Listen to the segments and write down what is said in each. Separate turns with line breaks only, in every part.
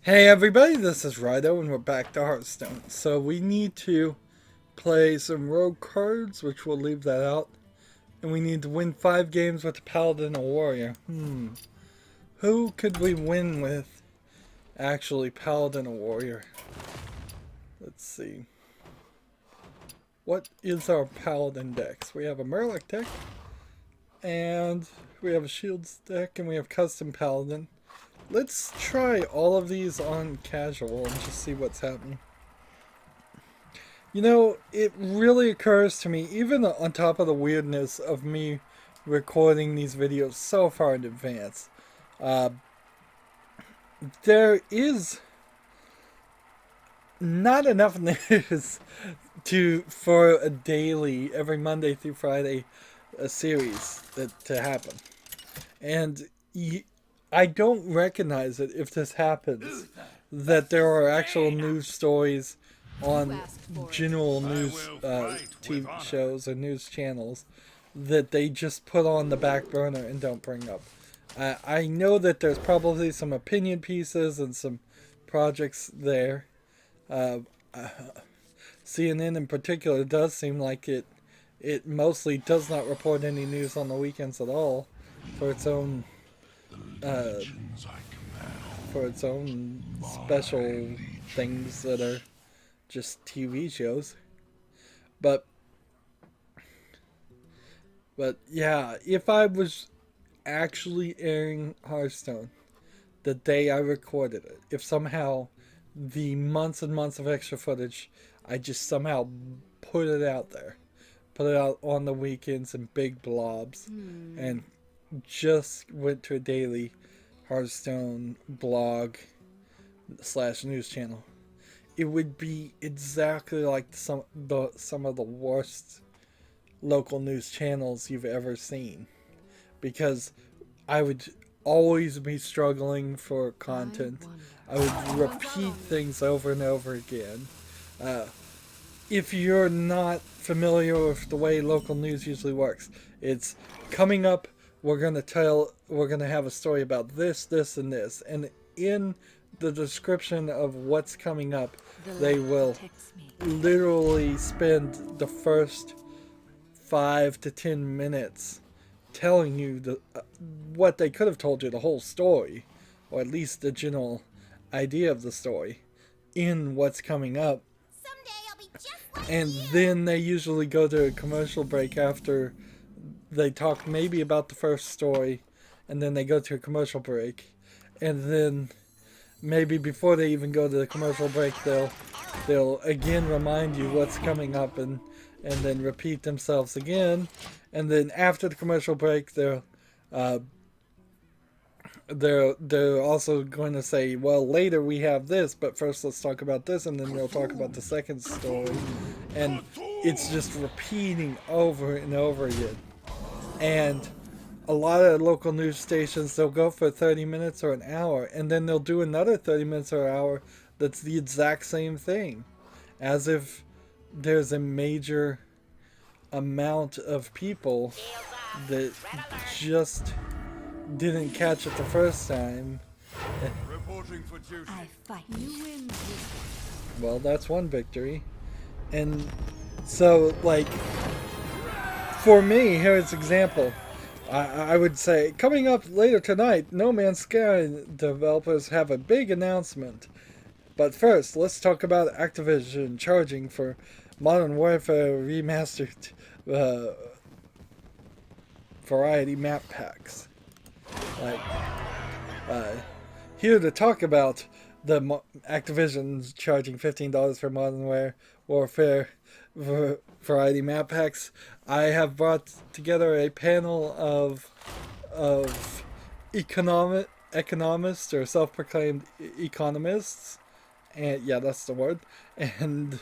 Hey everybody, this is Rydo and we're back to Hearthstone. So we need to play some rogue cards, which we'll leave that out. And we need to win 5 games with a paladin and a warrior. Who could we win with? Actually, paladin and warrior. Let's see. What is our paladin decks? We have a Murloc deck, and we have a shields deck, and we have custom paladin. Let's try all of these on casual and just see what's happening. You know, it really occurs to me, even on top of the weirdness of me recording these videos so far in advance, uh, there is not enough news for a daily, every Monday through Friday, a series to happen. And I don't recognize it if this happens, that there are actual news stories on general news TV shows or news channels that they just put on the back burner and don't bring up. I know that there's probably some opinion pieces and some projects there. Uh, CNN in particular does seem like it mostly does not report any news on the weekends at all for its own uh, special things that are just TV shows. But yeah, if I was actually airing Hearthstone the day I recorded it, if somehow the months and months of extra footage, I just somehow put it out there, put it out on the weekends in big blobs, and just went to a daily Hearthstone blog slash news channel, it would be exactly like some of the worst local news channels you've ever seen, because I would always be struggling for content. I would repeat things over and over again. Uh, if you're not familiar with the way local news usually works, it's coming up. We're gonna have a story about this, this, and this, and in the description of what's coming up, they will literally spend the first 5 to 10 minutes telling you what they could have told you the whole story, or at least the general idea of the story, in what's coming up. And then they usually go to a commercial break after they talk maybe about the first story, and then they go to a commercial break, and then maybe before they even go to the commercial break, they'll again remind you what's coming up, and then repeat themselves again, and then after the commercial break, uh, they're also going to say, well, later we have this, but first let's talk about this, and then they'll talk about the second story, and it's just repeating over and over again. And a lot of local news stations, they'll go for 30 minutes or an hour, and then they'll do another 30 minutes or an hour that's the exact same thing, as if there's a major amount of people that just didn't catch it the first time.
Reporting for duty.
I fight. You win.
Well, that's one victory. And so, like, for me, here's an example. I would say, coming up later tonight, No Man's Sky developers have a big announcement. But first, let's talk about Activision charging for Modern Warfare Remastered variety map packs. Like, uh, here to talk about the Activision's charging $15 for Modern Warfare variety map packs, I have brought together a panel of economists or self-proclaimed economists, and yeah, that's the word, and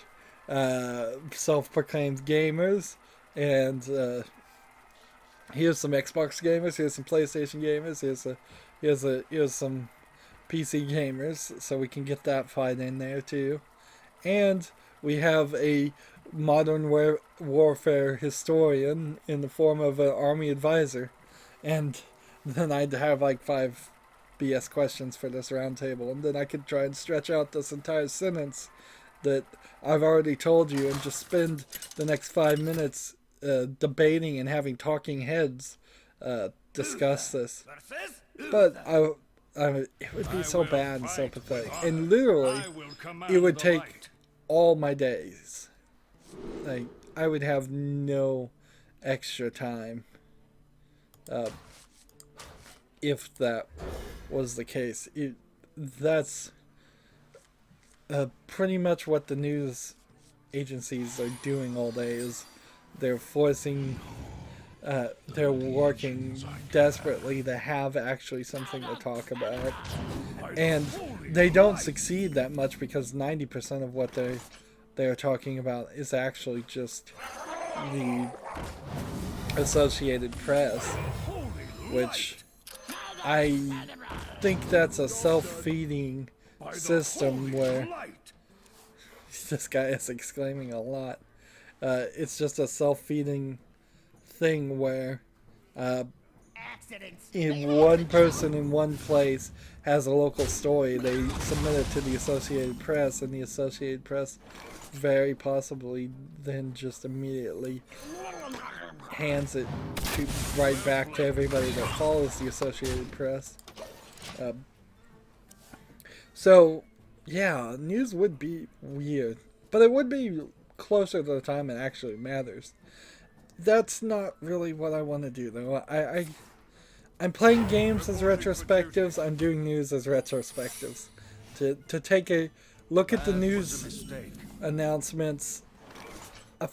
self-proclaimed gamers, and here's some Xbox gamers, here's some PlayStation gamers, here's some PC gamers, so we can get that fight in there too. And we have a modern warfare historian in the form of an army advisor. And then I'd have like five BS questions for this roundtable, and then I could try and stretch out this entire sentence that I've already told you and just spend the next 5 minutes debating and having talking heads discuss this. But it would be so bad and so pathetic. And literally, it would take all my days. Like, I would have no extra time if that was the case. That's pretty much what the news agencies are doing all day. Is they're working desperately to have actually something to talk about, and they don't succeed that much because 90% of what they're talking about is actually just the Associated Press, which I think that's a self-feeding system where this guy is exclaiming a lot. It's just a self-feeding thing where in one person in one place has a local story, they submit it to the Associated Press, and the Associated Press very possibly then just immediately hands it right back to everybody that follows the Associated Press. So, yeah, news would be weird, but it would be closer to the time it actually matters. That's not really what I want to do, though. I'm playing games as retrospectives. I'm doing news as retrospectives. To take a look at the news announcements a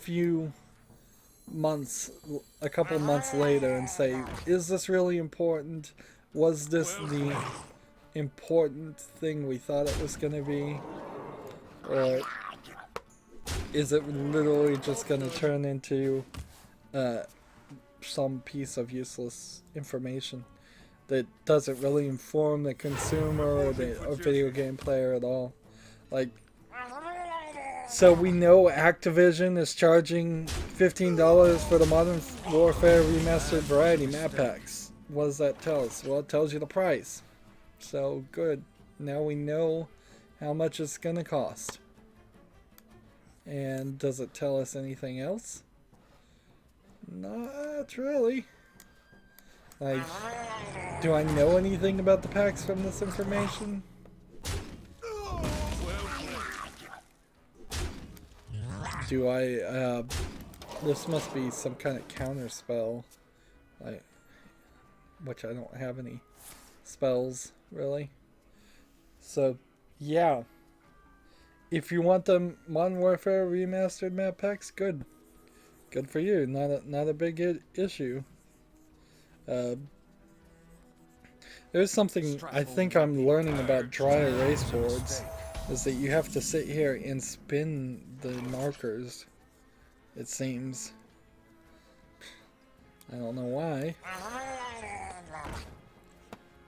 couple months later and say, is this really important? Was this the important thing we thought it was going to be? Or is it literally just going to turn into some piece of useless information that doesn't really inform the consumer or the video game player at all? Like, so we know Activision is charging $15 for the Modern Warfare Remastered Variety map packs. What does that tell us? Well, it tells you the price. So, good. Now we know how much it's going to cost. And does it tell us anything else? Not really. Like, do I know anything about the packs from this information? Do I, this must be some kind of counter spell. Which I don't have any spells, really. So, yeah. If you want the Modern Warfare Remastered map packs, good. Good for you. Not a big issue. There's something I think I'm learning about dry erase boards, is that you have to sit here and spin the markers, it seems. I don't know why.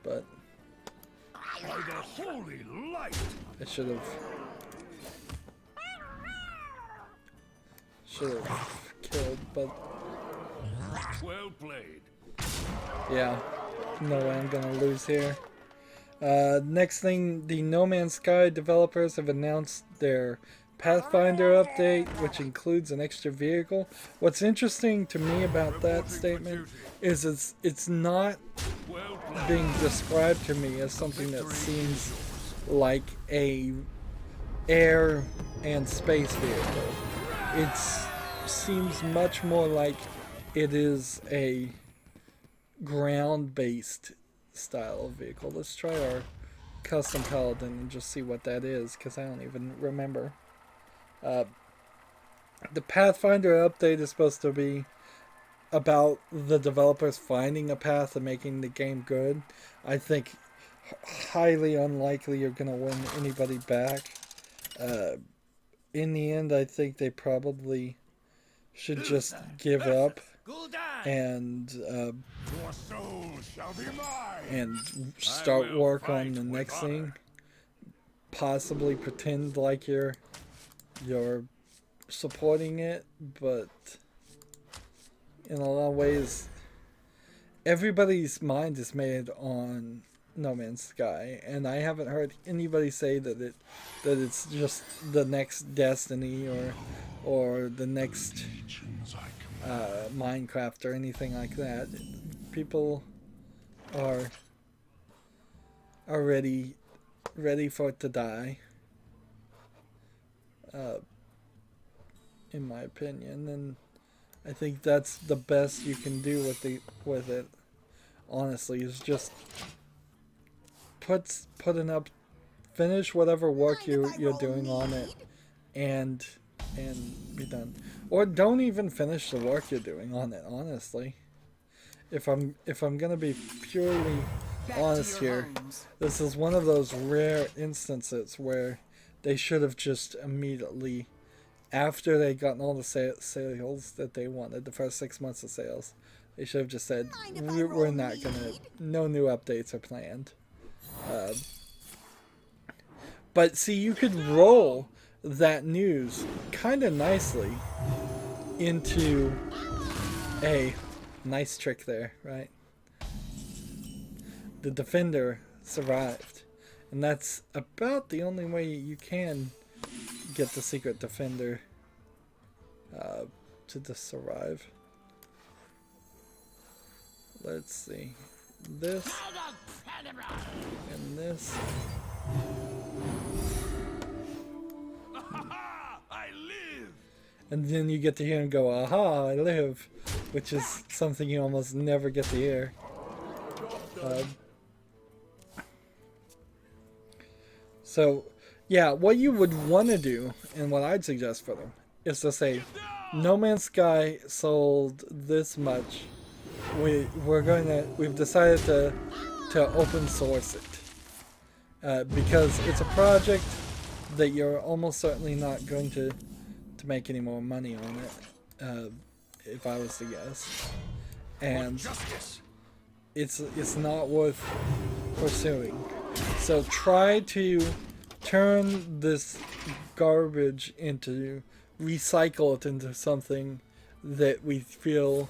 But I should have killed, but
Well played.
yeah, no way I'm gonna lose here. Next thing, the No Man's Sky developers have announced their Pathfinder update, which includes an extra vehicle. What's interesting to me about that statement is it's not being described to me as something that seems like a air and space vehicle. It seems much more like it is a ground-based style of vehicle. Let's try our custom paladin and just see what that is, because I don't even remember. The Pathfinder update is supposed to be about the developers finding a path to making the game good. I think highly unlikely you're going to win anybody back. In the end, I think they probably should just give up and start work on the next thing. Possibly pretend like you're supporting it, but in a lot of ways, everybody's mind is made on No Man's Sky, and I haven't heard anybody say that it's just the next Destiny or the next Minecraft or anything like that. People are ready for it to die, in my opinion, and I think that's the best you can do with it. Honestly, is just finish whatever work you're doing on it, and be done. Or don't even finish the work you're doing on it. Honestly, if I'm gonna be purely honest here, this is one of those rare instances where they should have just immediately, after they gotten all the sales that they wanted, the first 6 months of sales, they should have just said, we're not gonna, no new updates are planned. But see, you could roll that news kind of nicely into a nice trick there, right? The Defender survived, and that's about the only way you can get the secret Defender to just survive. Let's see, this and this.
I live.
And then you get to hear him go, "Aha, I live," which is something you almost never get to hear. So, yeah, what you would want to do, and what I'd suggest for them, is to say, No Man's Sky sold this much. We've decided to open source it because it's a project that you're almost certainly not going to make any more money on it, if I was to guess, and it's not worth pursuing. So try to turn this garbage recycle it into something that we feel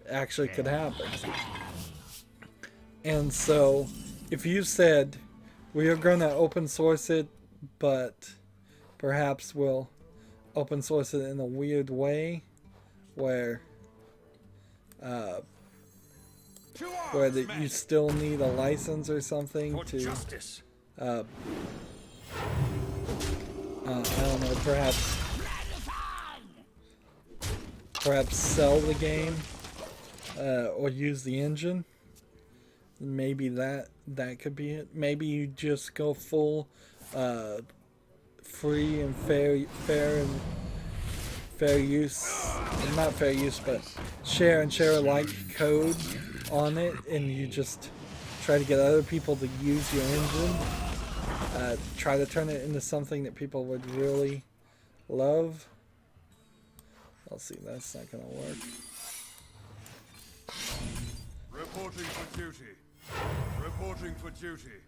actually could happen. And so if you said, we are going to open source it, but perhaps we'll open source it in a weird way where you still need a license or something to I don't know, perhaps sell the game or use the engine. Maybe that could be it. Maybe you just go full free and fair use, not fair use, but share alike code on it, and you just try to get other people to use your engine. Try to turn it into something that people would really love. I'll see, that's not gonna work.
Reporting for duty. Reporting for duty.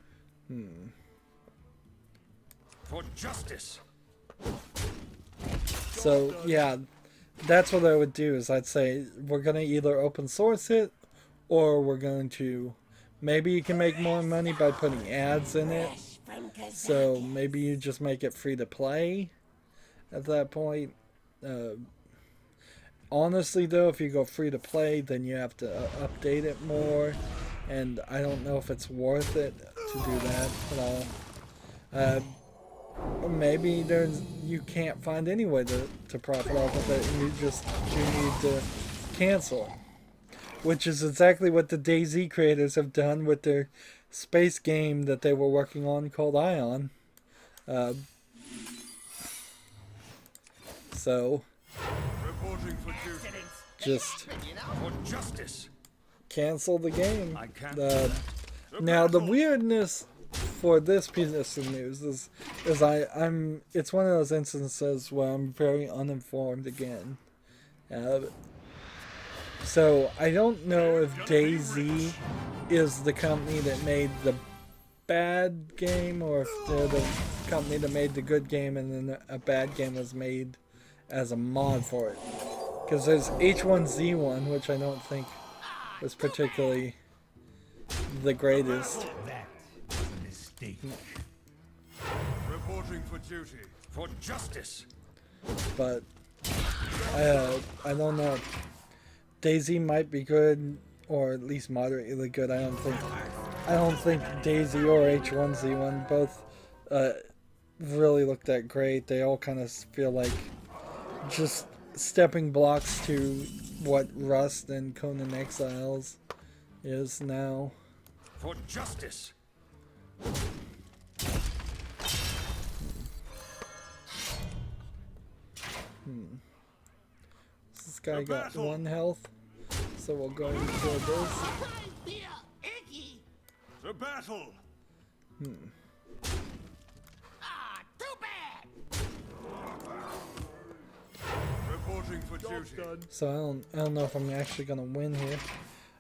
For justice.
So yeah, that's what I would do. Is I'd say we're gonna either open source it, or we're going to, maybe you can make more money by putting ads in it. So maybe you just make it free to play at that point. Honestly though, if you go free to play, then you have to update it more, and I don't know if it's worth it to do that at all. Maybe you can't find any way to profit off of it, and you need to cancel, which is exactly what the DayZ creators have done with their space game that they were working on called Ion. So just cancel the game. Now the weirdness for this piece of news is it's one of those instances where I'm very uninformed again. So I don't know if DayZ is the company that made the bad game, or if they're the company that made the good game and then a bad game was made as a mod for it. Because there's H1Z1, which I don't think was particularly the greatest.
mistake. Reporting for duty. For justice.
But I don't know. Daisy might be good, or at least moderately good. I don't think Daisy or H1Z1 both really look that great. They all kind of feel like just stepping blocks to what Rust and Conan Exiles is now.
For justice.
This guy got 1 health, so we'll go and kill this.
The battle.
Too bad.
Reporting for duty.
So I don't know if I'm actually gonna win here.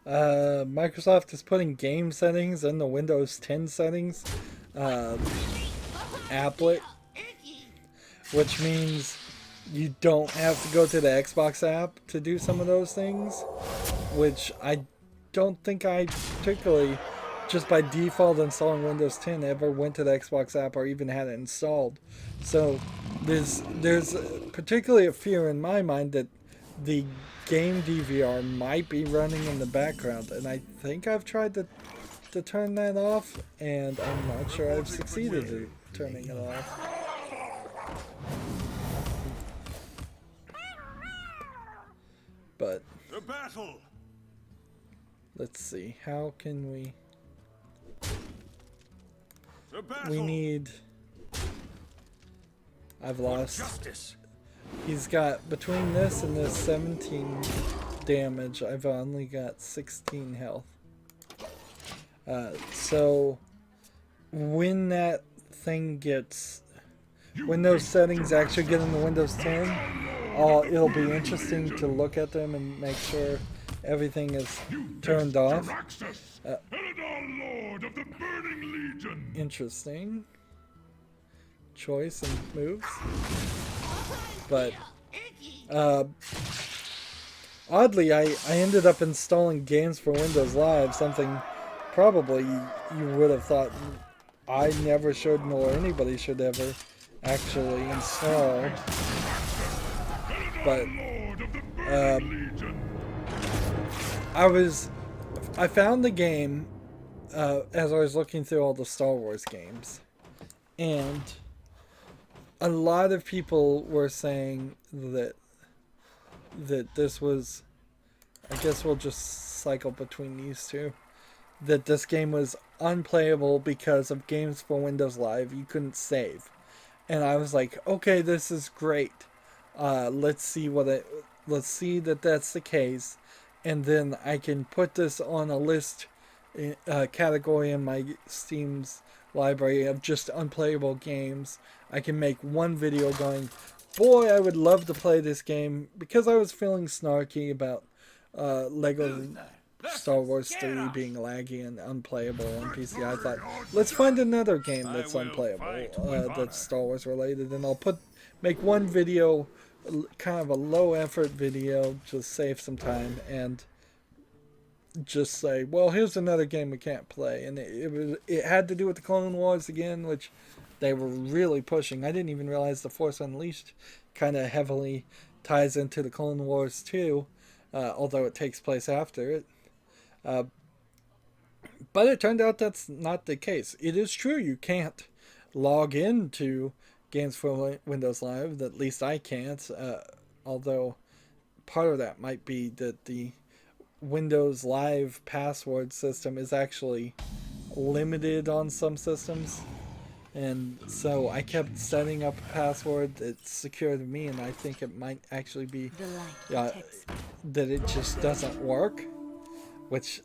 Microsoft is putting game settings in the Windows 10 settings applet, which means you don't have to go to the Xbox app to do some of those things, which I don't think I particularly, just by default installing Windows 10, ever went to the Xbox app or even had it installed. So there's particularly a fear in my mind that the game DVR might be running in the background, and I think I've tried to turn that off, and I'm not sure I've succeeded at turning it off. But
The battle.
let's see, how can we...
The battle.
We need... I've lost.
Justice.
He's got, between this and this, 17 damage. I've only got 16 health. So when that thing gets... When those settings actually get into Windows 10, it'll be interesting to look at them and make sure everything is turned off.
Lord of the Burning Legion.
Interesting choice and moves. But oddly, I ended up installing games for Windows Live, something probably you would have thought I never should, nor anybody should ever actually install. But I found the game as I was looking through all the Star Wars games, and a lot of people were saying that this was, I guess we'll just cycle between these two, that this game was unplayable because of games for Windows Live. You couldn't save. And I was like, okay, this is great. Let's see that that's the case, and then I can put this on a list category in my Steam's library of just unplayable games. I can make one video going, boy, I would love to play this game, because I was feeling snarky about Lego Star Wars 3 being laggy and unplayable on PC. I thought, let's find another game that's unplayable, that's Star Wars related, and I'll make one video, kind of a low effort video, just save some time, and just say, well, here's another game we can't play. And it had to do with the Clone Wars again, which they were really pushing. I didn't even realize the Force Unleashed kind of heavily ties into the Clone Wars too, although it takes place after it. But it turned out that's not the case. It is true you can't log into games for Windows Live, at least I can't, although part of that might be that the Windows Live password system is actually limited on some systems, and so I kept setting up a password that secured me, and I think it might actually be that it just doesn't work, which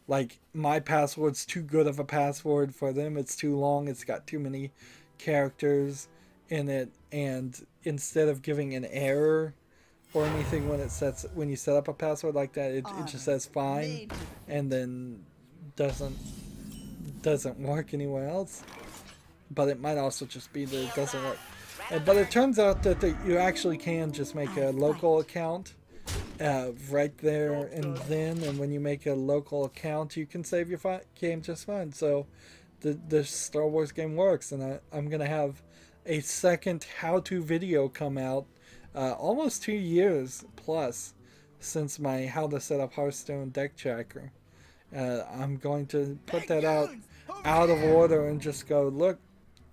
like my password's too good of a password for them. It's too long, it's got too many characters in it, and instead of giving an error or anything when you set up a password like that, it just says fine, and then doesn't work anywhere else. But it might also just be that it doesn't work. But it turns out that you actually can just make a local account right there and then, and when you make a local account, you can save your game just fine. So the Star Wars game works, and I'm gonna have a second how-to video come out almost 2 years plus since my how to set up Hearthstone deck tracker. I'm going to put that out of order and just go, look,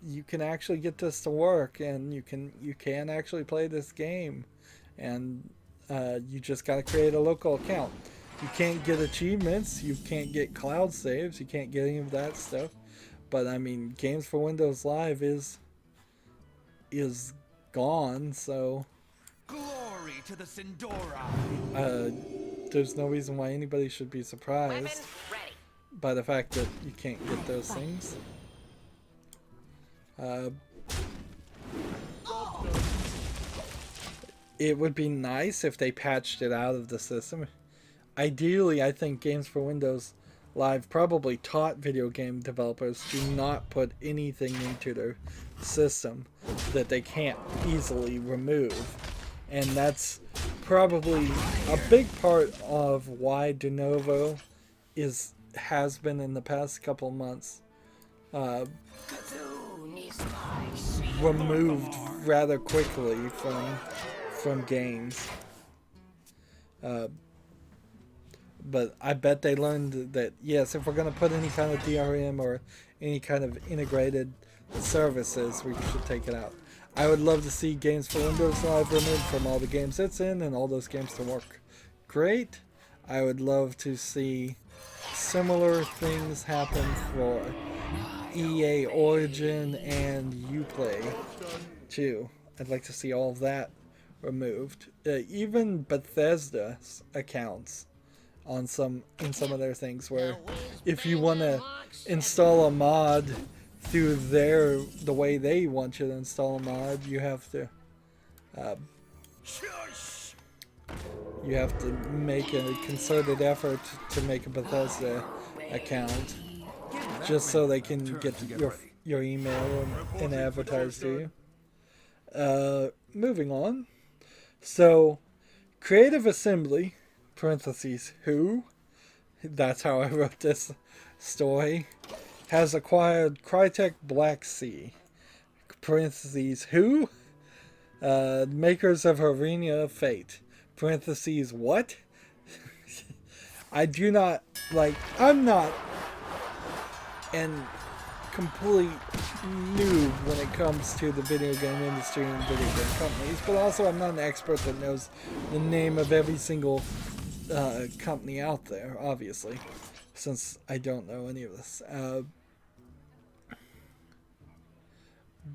you can actually get this to work, and you can actually play this game, and you just got to create a local account. You can't get achievements, you can't get cloud saves, you can't get any of that stuff. But I mean, Games for Windows Live is gone, so
Glory to the Sindora.
there's no reason why anybody should be surprised
Weapons ready.
by the fact that you can't get those things. It would be nice if they patched it out of the system. Ideally, I think Games for Windows Live probably taught video game developers to not put anything into their system that they can't easily remove. And that's probably a big part of why De Novo has been in the past couple months removed rather quickly from games. But I bet they learned that, yes, if we're going to put any kind of DRM or any kind of integrated services, we should take it out. I would love to see Games for Windows Live removed from all the games it's in, and all those games to work great. I would love to see similar things happen for EA Origin and Uplay too. I'd like to see all of that removed. Even Bethesda's accounts in some of their things, where if you want to install a mod through the way they want you to install a mod, you have to make a concerted effort to make a Bethesda account just so they can get your email and advertise to you. Moving on. So, Creative Assembly, parentheses, who? That's how I wrote this story. Has acquired Crytek Black Sea, parentheses, who? Makers of Arena of Fate, parentheses, what? I'm not an complete noob when it comes to the video game industry and video game companies, but also I'm not an expert that knows the name of every single company out there, obviously, since I don't know any of this.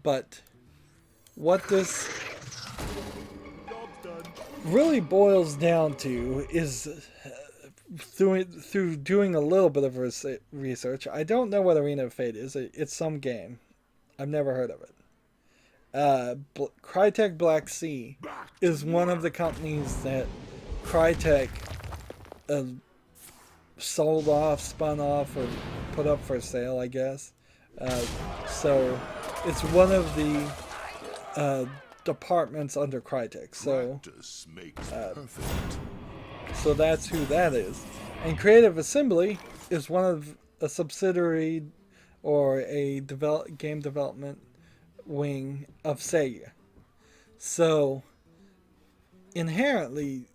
But what this really boils down to is through doing a little bit of research. I don't know what Arena of Fate is. It's some game. I've never heard of it. Crytek Black Sea is one of the companies that Crytek sold off, spun off, or put up for sale, I guess. So it's one of the departments under Crytek. So that's who that is. And Creative Assembly is one of a subsidiary or a game development wing of Sega. So inherently,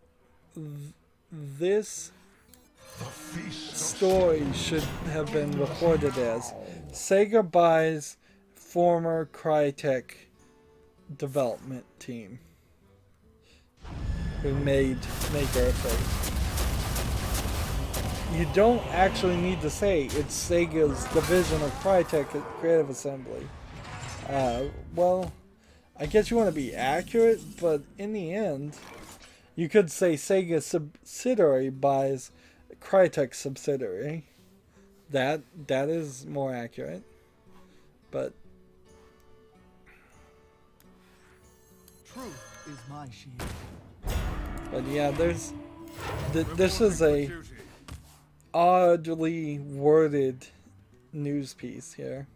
this story should have been reported as Sega buys former Crytek development team who made Maker of Fate. You don't actually need to say it's Sega's division of Crytek at Creative Assembly. Well, I guess you want to be accurate, but in the end, you could say Sega subsidiary buys Crytek subsidiary. That is more accurate. But
truth is my shield.
But yeah, this is a oddly worded news piece here.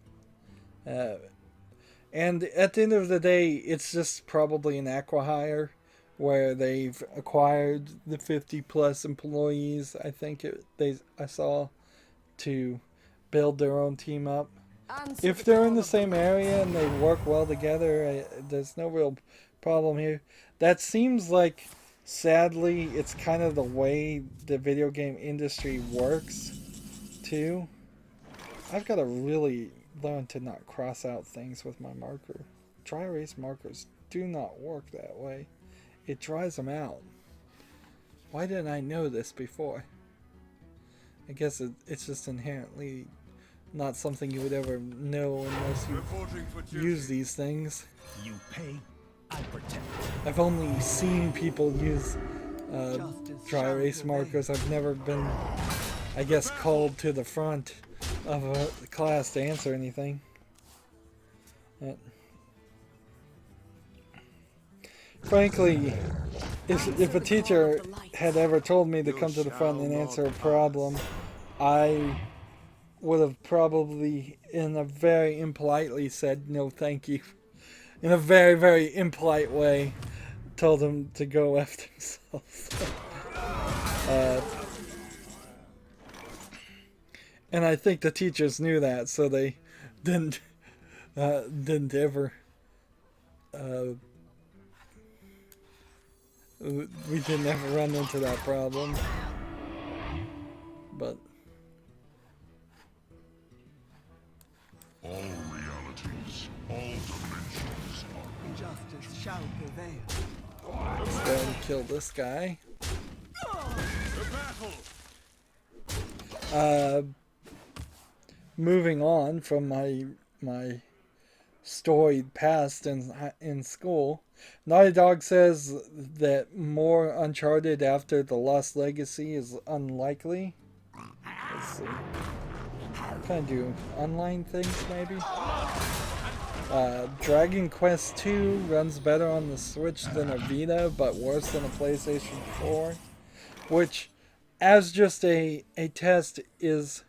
And at the end of the day, it's just probably an acqui-hire where they've acquired the 50 plus employees, I think I saw, to build their own team up. if they're in the same area and they work well together, there's no real problem here. That seems like, sadly, it's kind of the way the video game industry works, too. I've got to really learn to not cross out things with my marker. Dry erase markers do not work that way. It dries them out. Why didn't I know this before? I guess it's just inherently not something you would ever know unless you use these things.
You pay, I protect.
I've only seen people use dry erase markers. I've never been, I guess, called to the front of a class to answer anything. Frankly, if a teacher had ever told me to come to the front and answer a problem, I would have probably, in a very impolitely, said no thank you. In a very, very impolite way, told him to go after himself. And I think the teachers knew that, so they didn't ever. We didn't ever run into that problem. But
All realities, all dimensions are
Justice shall prevail.
let's go and kill this guy.
the battle.
Moving on from my storied past in school, Naughty Dog says that more Uncharted after the Lost Legacy is unlikely. Let's see. Kind of do online things maybe. Dragon Quest II runs better on the Switch than a Vita, but worse than a PlayStation 4, which, as just a test, is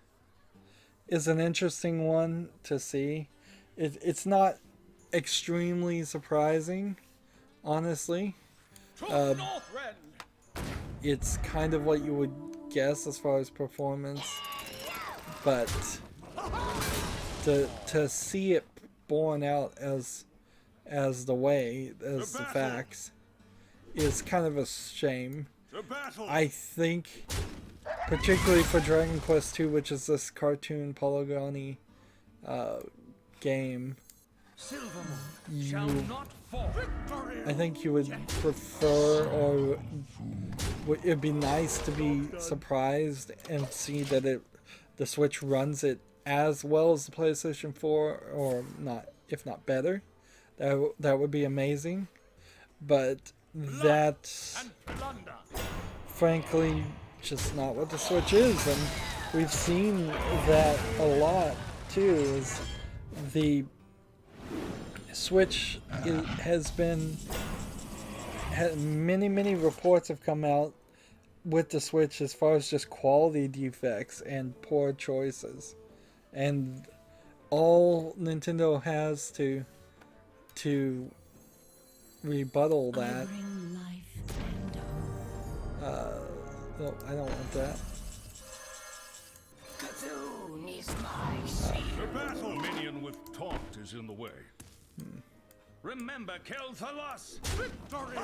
an interesting one to see. It's not extremely surprising, honestly. It's kind of what you would guess as far as performance, but to see it borne out as the facts is kind of a shame. I think, particularly for Dragon Quest II, which is this cartoon polygony game, I think you would prefer, or it'd be nice to be surprised and see that the Switch runs it as well as the PlayStation 4, or not, if not better. That would be amazing. But that's frankly just not what the Switch is, and we've seen that a lot too. Is the Switch many reports have come out with the Switch as far as just quality defects and poor choices, and all Nintendo has to rebuttal that. No, I don't want that.
The battle minion with taunt is in the way.
Remember, Kel'Thalas!
Victory!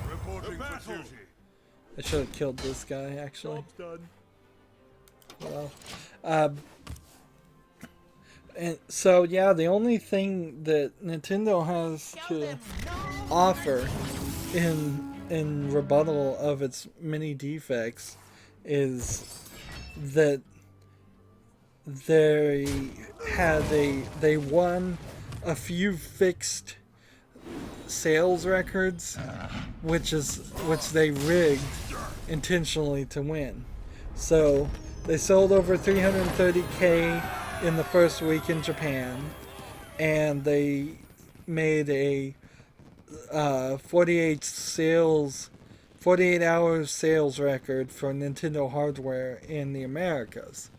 Reporting for duty.
I should have killed this guy, actually.
Done.
Well, and so yeah, the only thing that Nintendo has to offer in rebuttal of its many defects is that they won a few fixed sales records, which they rigged intentionally to win. So they sold over 330,000 in the first week in Japan, and they made a 48 hour sales record for Nintendo hardware in the Americas.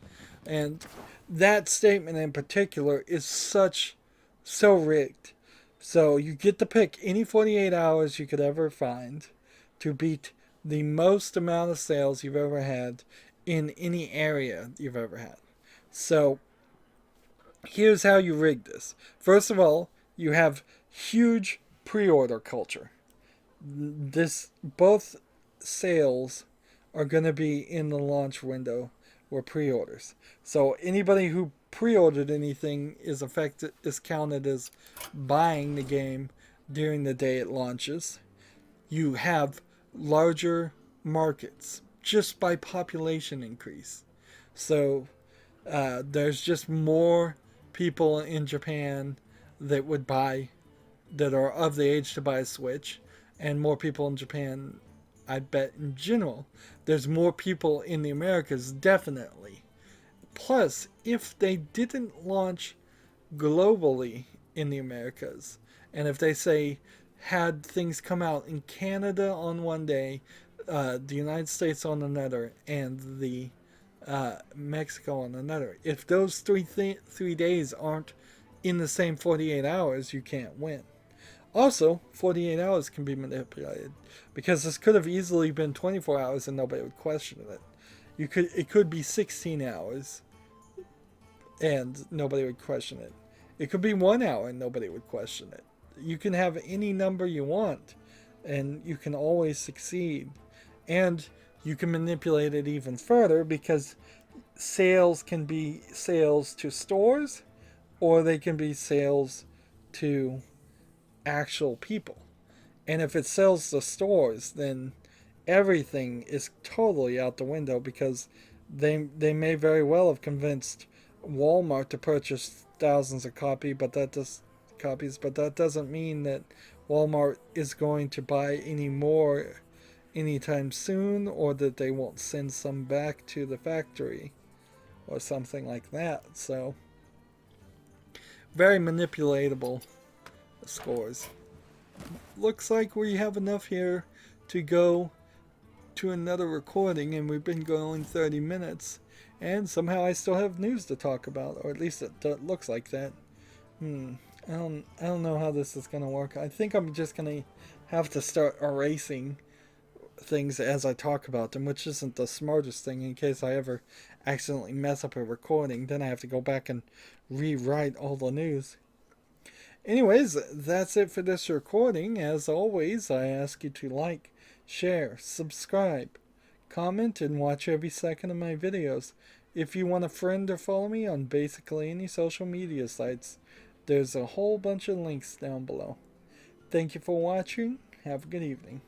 And that statement in particular is so rigged. So you get to pick any 48 hours you could ever find to beat the most amount of sales you've ever had in any area you've ever had. So here's how you rig this. First of all, you have huge pre-order culture. This both sales are going to be in the launch window or pre-orders. So anybody who pre-ordered anything is counted as buying the game during the day it launches. You have larger markets just by population increase. So there's just more people in Japan that would buy, that are of the age to buy a Switch, and more people in Japan, I bet in general. There's more people in the Americas, definitely. Plus, if they didn't launch globally in the Americas, and if they say had things come out in Canada on one day, the United States on another, and the Mexico on another, if those three days aren't in the same 48 hours, you can't win. Also, 48 hours can be manipulated because this could have easily been 24 hours and nobody would question it. It could be 16 hours and nobody would question it. It could be 1 hour and nobody would question it. You can have any number you want and you can always succeed. And you can manipulate it even further because sales can be sales to stores or they can be sales to actual people. And if it sells to stores, then everything is totally out the window because they may very well have convinced Walmart to purchase thousands of copies, but that doesn't mean that Walmart is going to buy any more anytime soon, or that they won't send some back to the factory or something like that. So very manipulatable scores. Looks like we have enough here to go to another recording, and we've been going 30 minutes, and somehow I still have news to talk about, or at least it looks like that. I don't know how this is gonna work. I think I'm just gonna have to start erasing things as I talk about them, which isn't the smartest thing in case I ever accidentally mess up a recording. Then I have to go back and rewrite all the news. Anyways, that's it for this recording. As always, I ask you to like, share, subscribe, comment, and watch every second of my videos. If you want a friend or follow me on basically any social media sites, there's a whole bunch of links down below. Thank you for watching. Have a good evening.